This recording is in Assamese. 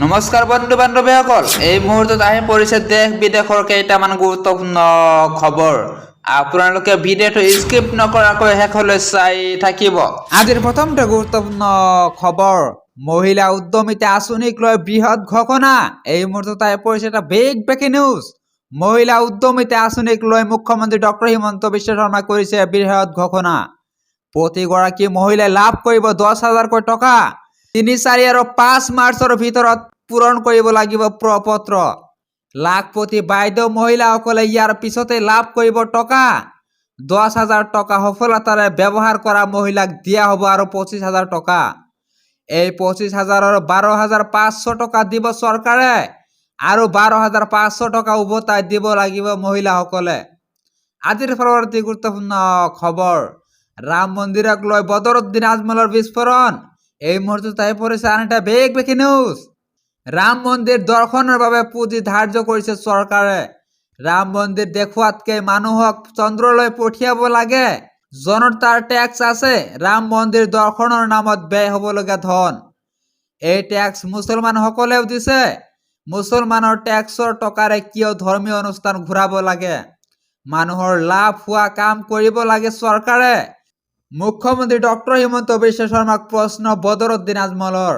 নমস্কাৰ বন্ধু বান্ধৱীসকল, এই মুহূৰ্তত আহি পৰিছে দেশ বিদেশৰ কেইটামান গুৰুত্বপূৰ্ণ খবৰ। আপোনালোকে ভিডিঅ'টো স্কিপ নকৰাকৈ শেষলৈ চাই থাকিব। আজিৰ প্ৰথমটো গুৰুত্বপূৰ্ণ খবৰ, মহিলা উদ্যমিতা আঁচনিক লৈ বৃহৎ ঘোষণা। এই মুহূৰ্তত আহি পৰিছে এটা ব্ৰেকিং নিউজ। মহিলা উদ্যমিতা আঁচনিক লৈ মুখ্যমন্ত্ৰী ডক্টৰ হিমন্ত বিশ্ব শৰ্মাই কৰিছে বৃহৎ ঘোষণা। প্ৰতিগৰাকী মহিলাই লাভ কৰিব 10,000কৈ টকা। 3, 4 আৰু 5 মাৰ্চৰ ভিতৰত পূৰণ কৰিব লাগিব প্ৰপত্ৰ। লাখপতি বাইদেউ মহিলাসকলে ইয়াৰ পিছতে লাভ কৰিব টকা। 10,000 টকা সফলতাৰে ব্যৱহাৰ কৰা মহিলাক দিয়া হ'ব আৰু 25,000 টকা। এই 25,000ৰ 12,500 টকা দিব চৰকাৰে আৰু 12,500 টকা উভতাই দিব লাগিব মহিলাসকলে। আজিৰ পৰৱৰ্তী গুৰুত্বপূৰ্ণ খবৰ, ৰাম মন্দিৰক লৈ বদৰুদ্দিন আজমলৰ বিস্ফোৰণ। এই মুহূৰ্তত আহি পৰিছে আন এটা ব্ৰেকিং নিউজ। ৰাম মন্দিৰ দৰ্শনৰ বাবে পুঁজি ধাৰ্য কৰিছে চৰকাৰে। ৰাম মন্দিৰ দেখুৱাতকৈ মানুহক চন্দ্ৰলৈ পঠিয়াব লাগে। জনতাৰ টেক্স আছে, ৰাম মন্দিৰ দৰ্শনৰ নামত ব্যয় হ'বলগীয়া ধন। এই টেক্স মুছলমানসকলেও দিছে। মুছলমানৰ টেক্সৰ টকাৰে কিয় ধৰ্মীয় অনুষ্ঠান ঘূৰাব লাগে? মানুহৰ লাভ হোৱা কাম কৰিব লাগে চৰকাৰে। মুখ্যমন্ত্ৰী ডক্টৰ হিমন্ত বিশ্ব শৰ্মাক প্ৰশ্ন বদৰুদ্দিন আজমলৰ।